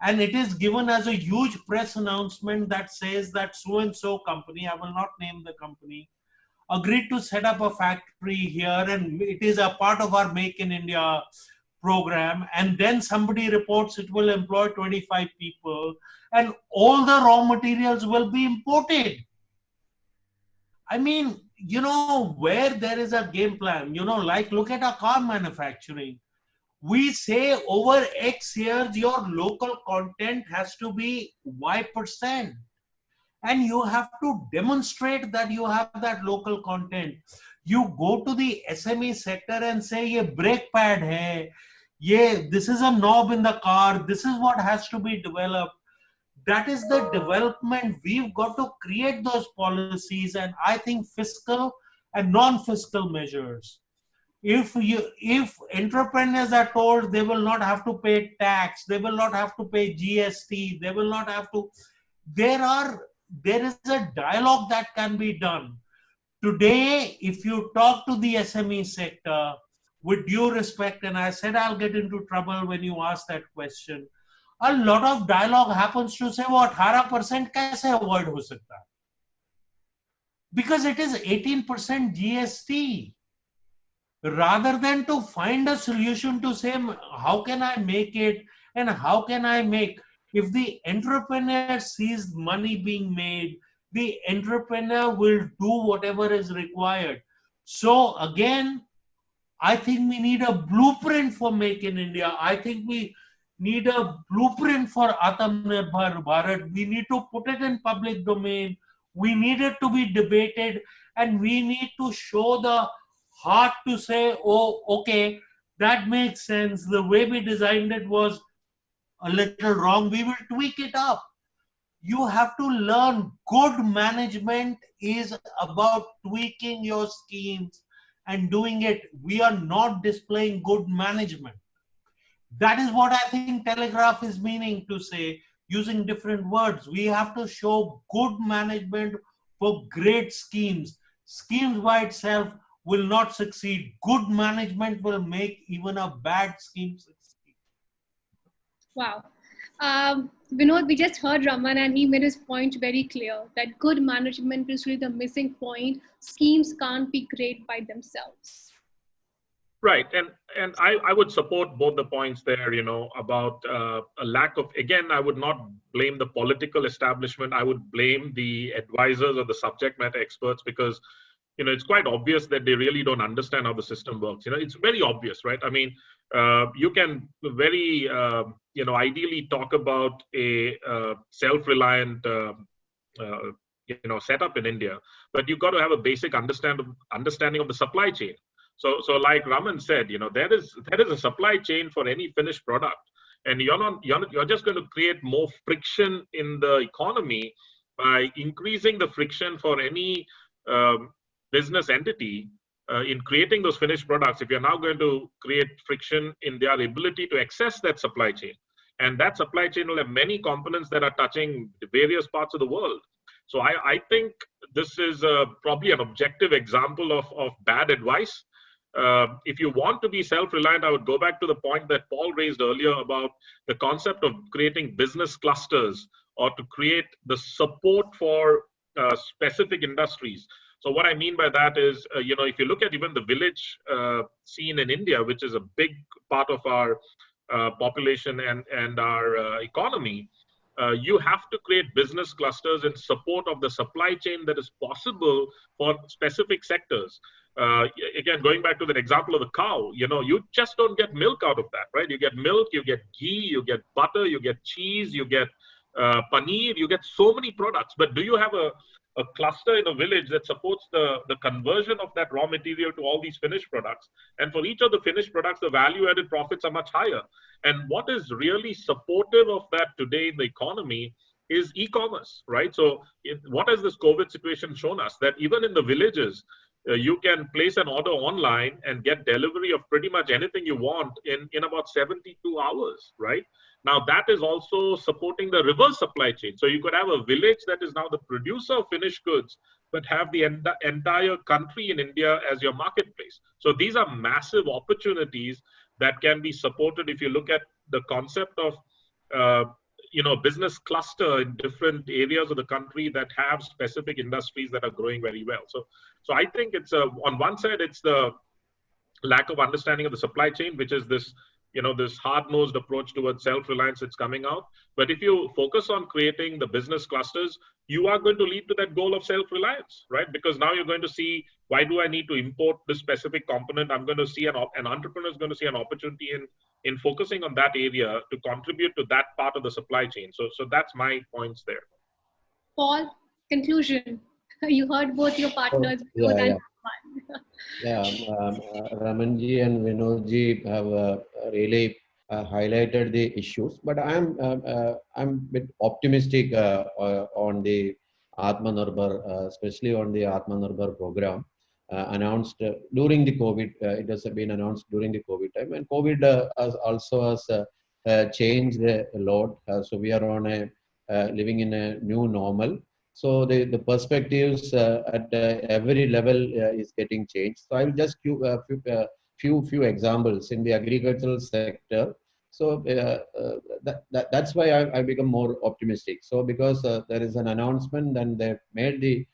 And it is given as a huge press announcement that says that so and so company, I will not name the company, agreed to set up a factory here, and it is a part of our Make in India program. And then somebody reports it will employ 25 people, and all the raw materials will be imported. I mean, where there is a game plan, like look at our car manufacturing. We say over X years, your local content has to be Y%. And you have to demonstrate that you have that local content. You go to the SME sector and say, ye brake pad hai, this is a knob in the car, this is what has to be developed. That is the development. We've got to create those policies, and I think fiscal and non-fiscal measures. If entrepreneurs are told they will not have to pay tax, they will not have to pay GST, they will not have to, there is a dialogue that can be done. Today, if you talk to the SME sector, with due respect, and I said I'll get into trouble when you ask that question, a lot of dialogue happens to say, वो 18% कैसे avoid हो सकता है? Because it is 18% GST. Rather than to find a solution to say, how can I make it, and how can I make, if the entrepreneur sees money being made, the entrepreneur will do whatever is required. So again, I think we need a blueprint for Make in India. I think we need a blueprint for Atmanirbhar Bharat. We need to put it in public domain. We need it to be debated, and we need to show the heart to say, oh, okay, that makes sense. The way we designed it was a little wrong. We will tweak it up. You have to learn. Good management is about tweaking your schemes and doing it. We are not displaying good management. That is what I think Telegraph is meaning to say, using different words. We have to show good management for great schemes. Schemes by itself will not succeed. Good management will make even a bad scheme succeed. Wow. Vinod, we just heard Raman, and he made his point very clear that good management is really the missing point. Schemes can't be great by themselves. Right, and I would support both the points there, about a lack of, again, I would not blame the political establishment. I would blame the advisors or the subject matter experts, because, it's quite obvious that they really don't understand how the system works. It's very obvious, right? I mean, you can very, ideally talk about a self-reliant, setup in India, but you've got to have a basic understanding of the supply chain. So like Raman said, there is a supply chain for any finished product, and you're just going to create more friction in the economy by increasing the friction for any business entity in creating those finished products. If you're now going to create friction in their ability to access that supply chain, and that supply chain will have many components that are touching various parts of the world. So I think this is probably an objective example of bad advice. If you want to be self-reliant, I would go back to the point that Paul raised earlier about the concept of creating business clusters, or to create the support for specific industries. So what I mean by that is, if you look at even the village scene in India, which is a big part of our population and our economy, you have to create business clusters in support of the supply chain that is possible for specific sectors. Again, going back to that example of the cow, you just don't get milk out of that, right? You get milk, you get ghee, you get butter, you get cheese, you get paneer, you get so many products. But do you have a cluster in a village that supports the conversion of that raw material to all these finished products. And for each of the finished products, the value added profits are much higher. And what is really supportive of that today in the economy is e-commerce, right? So what has this COVID situation shown us? That even in the villages, you can place an order online and get delivery of pretty much anything you want in about 72 hours, right? Now that is also supporting the reverse supply chain. So you could have a village that is now the producer of finished goods, but have the entire country in India as your marketplace. So these are massive opportunities that can be supported if you look at the concept of business cluster in different areas of the country that have specific industries that are growing very well. So I think it's on one side it's the lack of understanding of the supply chain, which is this this hard-nosed approach towards self-reliance that's coming out. But if you focus on creating the business clusters, you are going to lead to that goal of self-reliance, right? Because now you're going to see, why do I need to import this specific component? I'm going to see an entrepreneur is going to see an opportunity in focusing on that area to contribute to that part of the supply chain. So that's my points there. Paul, conclusion. You heard both your partners. Ramanji and Vinodji have really highlighted the issues, but I'm a bit optimistic on the Atmanirbhar, especially on the Atmanirbhar program announced during the COVID. It has been announced during the COVID time, and COVID has changed a lot. So we are on living in a new normal. So the perspectives at every level is getting changed. So I will just give a few examples in the agricultural sector. So that's why I become more optimistic. So because there is an announcement and they've made the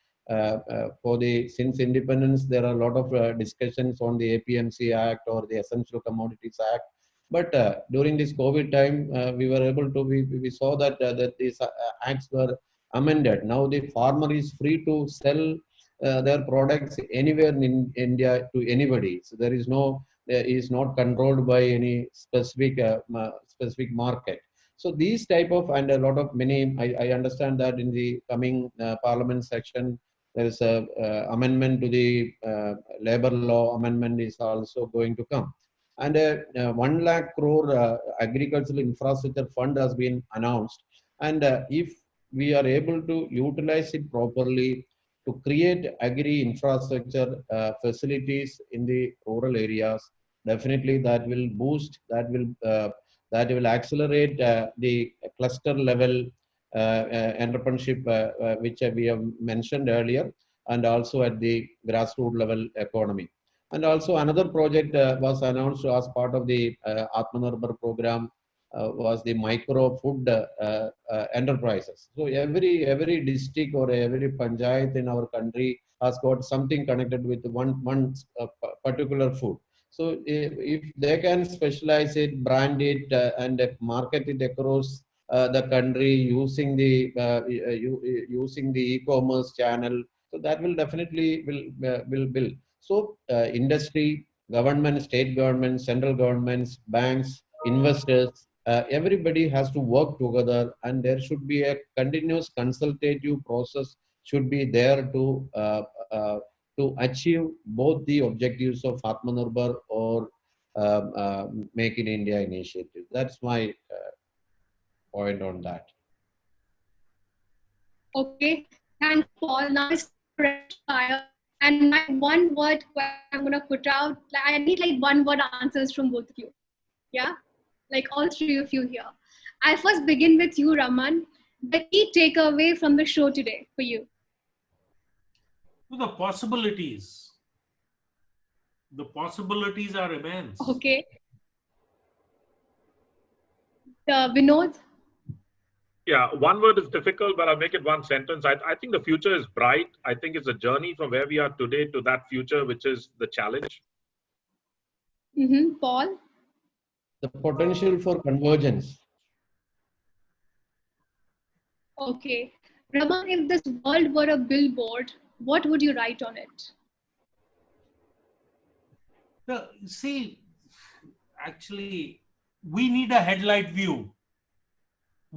since independence, there are a lot of discussions on the APMC Act or the Essential Commodities Act. But during this COVID time, we were able to we saw that these acts were amended. Now the farmer is free to sell their products anywhere in India to anybody. So there is is not controlled by any specific market. So these type of, and a lot of I understand that in the coming parliament section, there is a amendment to the labor law amendment is also going to come. And 1 lakh crore agricultural infrastructure fund has been announced. And if we are able to utilize it properly to create agri infrastructure facilities in the rural areas, definitely that will boost, that will accelerate the cluster level entrepreneurship, which we have mentioned earlier, and also at the grassroots level economy. And also another project was announced as part of the Atmanirbhar program was the micro food enterprises. So every district or every panchayat in our country has got something connected with one particular food. So if they can specialize it, brand it, and market it across the country using the e-commerce channel, so that will definitely will build. So industry, government, state government, central governments, banks, investors, everybody has to work together, and there should be a continuous consultative process should be there to achieve both the objectives of Atmanirbhar or Make in India initiative. That's my point on that. Okay, thank you, Paul. Now it's rapid fire. And my one word question I'm going to put out, I need like one word answers from both of you. Yeah, like all three of you here. I'll first begin with you, Raman. The key takeaway from the show today for you. The possibilities. The possibilities are immense. Okay. Vinod? Yeah, one word is difficult, but I'll make it one sentence. I think the future is bright. I think it's a journey from where we are today to that future, which is the challenge. Paul? The potential for convergence. Okay. Raman, if this world were a billboard, what would you write on it? See, actually, we need a headlight view.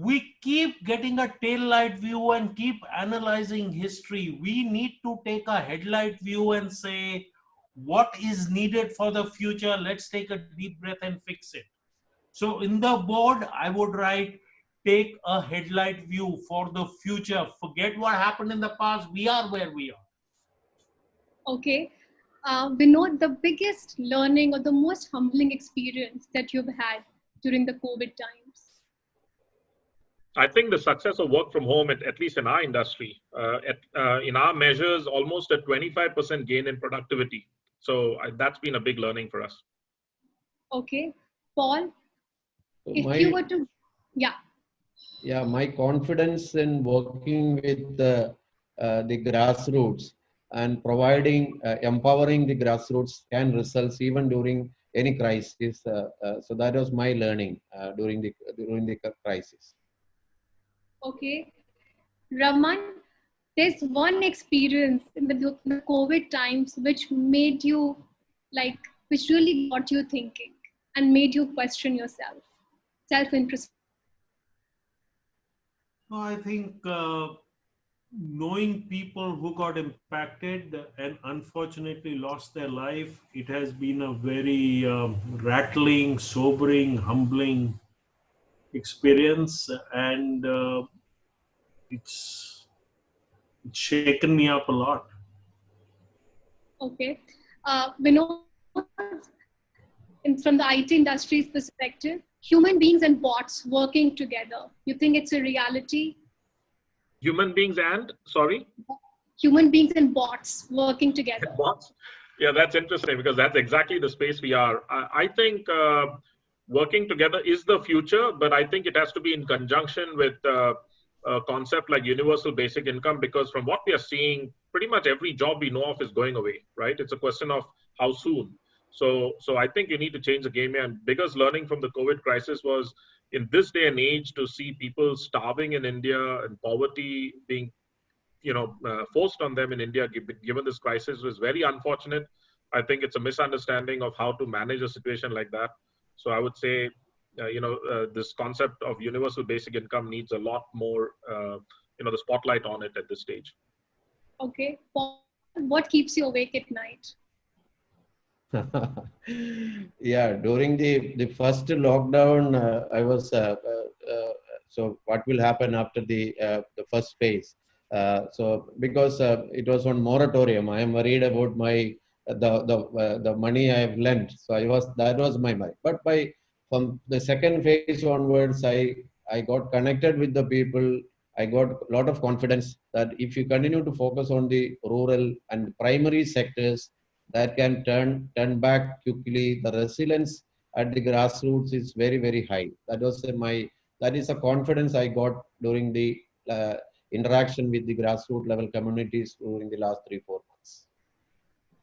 we keep getting a tail light view and keep analyzing history. We need to take a headlight view and say, what is needed for the future? Let's take a deep breath and fix it. So in the board, I would write, take a headlight view for the future. Forget what happened in the past. We are where we are. Okay. Vinod, the biggest learning or the most humbling experience that you've had during the COVID times? I think the success of work from home, at least in our industry, in our measures, almost a 25% gain in productivity. So that's been a big learning for us. Okay. Paul, So if you were to, yeah. My confidence in working with the grassroots and providing, empowering the grassroots can result even during any crisis. So that was my learning during the crisis. Okay. Raman, there's one experience in the COVID times which made you like, which really got you thinking and made you question yourself, self-introspection. I think knowing people who got impacted and unfortunately lost their life, it has been a very rattling, sobering, humbling experience, and it's shaken me up a lot. Okay. Vinod, from the IT industry's perspective, human beings and bots working together, you think it's a reality? Human beings and, sorry? Human beings and bots working together. Bots? Yeah, that's interesting because that's exactly the space we are. I think working together is the future, but I think it has to be in conjunction with a concept like universal basic income, because from what we are seeing, pretty much every job we know of is going away, right? It's a question of how soon. So I think you need to change the game here. And biggest learning from the COVID crisis was in this day and age to see people starving in India and poverty being forced on them in India, given this crisis, was very unfortunate. I think it's a misunderstanding of how to manage a situation like that. So I would say, this concept of universal basic income needs a lot more, the spotlight on it at this stage. Okay. Paul, what keeps you awake at night? Yeah, during the first lockdown, I was so what will happen after the first phase? So because it was on moratorium, I am worried about my the money I have lent. So that was my mind. But from the second phase onwards, I got connected with the people. I got a lot of confidence that if you continue to focus on the rural and primary sectors, that can turn back quickly. The resilience at the grassroots is very, very high. That is a confidence I got during the interaction with the grassroots level communities during the last 3-4 months.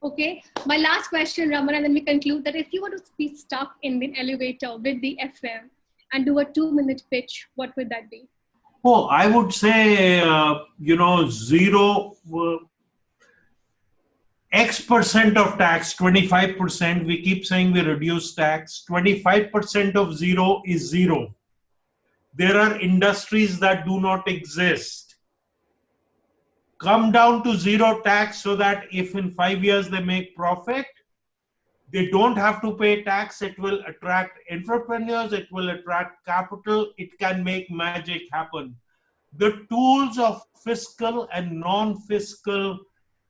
Okay, my last question, Raman, and then we conclude that if you were to be stuck in the elevator with the FM and do a 2-minute pitch, what would that be? Oh, I would say, zero, X% of tax, 25%. We keep saying we reduce tax. 25% of zero is zero. There are industries that do not exist. Come down to zero tax so that if in 5 years they make profit, they don't have to pay tax. It will attract entrepreneurs. It will attract capital. It can make magic happen. The tools of fiscal and non-fiscal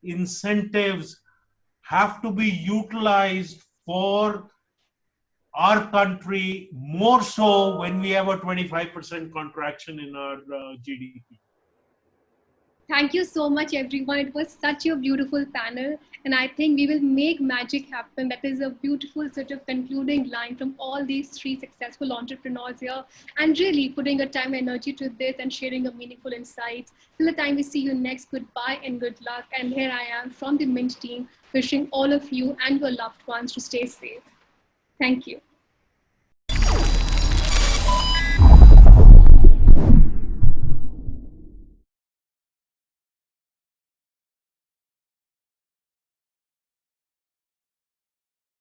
incentives have to be utilized for our country, more so when we have a 25% contraction in our GDP. Thank you so much, everyone. It was such a beautiful panel, and I think we will make magic happen. That is a beautiful sort of concluding line from all these 3 successful entrepreneurs here, and really putting a time and energy to this and sharing a meaningful insights. Till the time we see you next, goodbye and good luck. And here I am from the Mint team, wishing all of you and your loved ones to stay safe. Thank you.